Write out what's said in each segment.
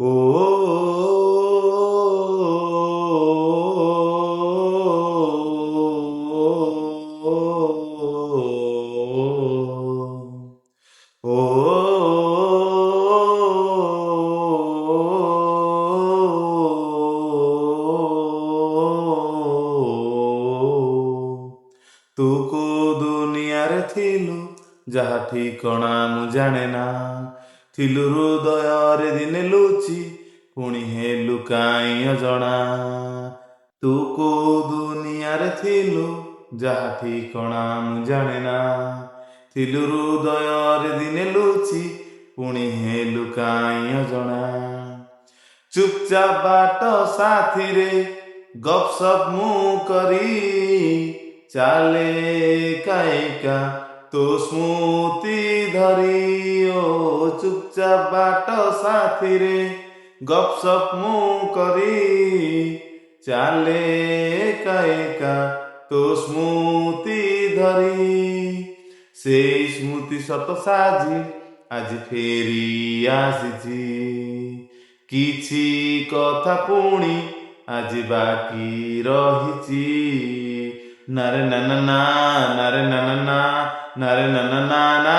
ଓ ତୁ କୋଉ ଦୁନିଆରେ ଥିଲୁ ଯାହା ଠିକଣା ମୁଁ ଜାଣେ ନା। ଥିଲୁ ହୃଦୟରେ ଦିନେ ଲୁଚି ପୁଣି ହେଲୁ କାଇଁ ଅଜଣା। ତୁ କୋଉ ଦୁନିଆରେ ଥିଲୁ ଯାହା ଠିକଣା ମୁଁ ଜାଣେ ନା। ଥିଲୁ ହୃଦୟରେ ଦିନେ ଲୁଚି ପୁଣି ହେଲୁ କାଇଁ ଅଜଣା। ଚୁପଚାପ ବାଟ ସାଥିରେ ଗପସପ ମୁଁ କରି ଚାଲେ ଏକା ଏକା ତୋ ସ୍ମୃତି ଧରି। ଓ ଚୁପଚାପ ବାଟ ସାଥିରେ ଗପସପ ମୁଁ କରି ଚାଲେ ଏକା ଏକା ତୋ ସ୍ମୃତି ଧରି। ସେଇ ସ୍ମୃତି ସତ ସାଜି ଆଜି ଫେରି ଆସିଛି। କିଛି କଥା ପୁଣି ଆଜି ବାକି ରହିଛି। ନାରେ ନା ନା ନା ନାରେ ନା ନା ନା ନାରେ ନା ନା ନା ନା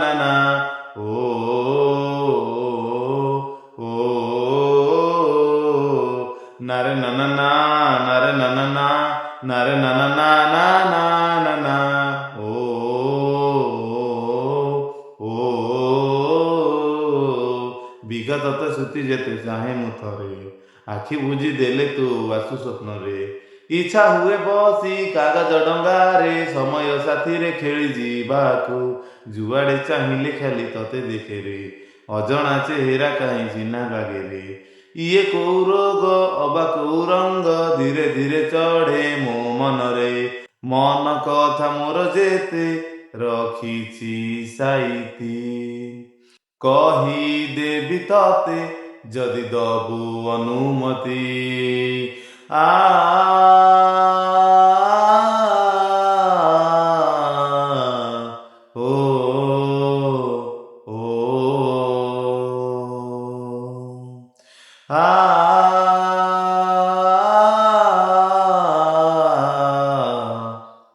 ନା ନା। ଓ ନାରେ ନା ନା ନା ନାରେ ନା ନା ନା ନାରେ ନା ନା ନା ନା ନା ନା। ବିଗତ ତ ସ୍ମୃତି ଯେତେ ଚାହେଁ ମୁଁ ଥରେ ଆଖି ବୁଜି ଦେଲେ ତୁ ଆସୁ ସ୍ୱପ୍ନରେ। ଇଚ୍ଛା ହୁଏ ବସି କାଗଜ ଡଙ୍ଗାରେ ସମୟ ସାଥିରେ ଖେଳି ଯିବାକୁ। ଯୁଆଡ଼େ ଚାହିଁଲେ ଖାଲି ତତେ ଦେଖେରେ ଅଜଣା ଚେହେରା କାହିଁ ଚିହ୍ନା ଲାଗେରେ। ଇଏ କୋଉ ରୋଗ ଅବା କୋଉ ରଙ୍ଗ ଧୀରେ ଧୀରେ ଚଢ଼େ ମୋ ମନରେ। ମନ କଥା ମୋର ଯେତେ ରଖିଛି ସାଇତି କହିଦେବି ତତେ ଯଦି ଦବୁ ଅନୁମତି। ଆ ଓ ଓ ଆ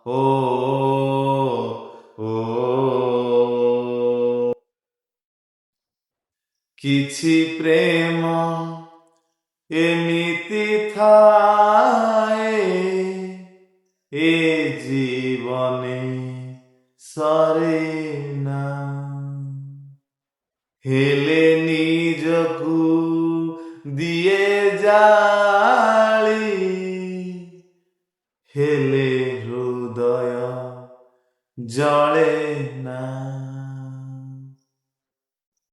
ଓ କିଛି ପ୍ରେମ ଏମିତି ଥାଏ ଏ ଜୀବନେ ସରେ ନା। ହେଲେ ନିଜକୁ ଦିଏ ଜାଳି ହେଲେ ହୃଦୟ ଜଳେ ନା।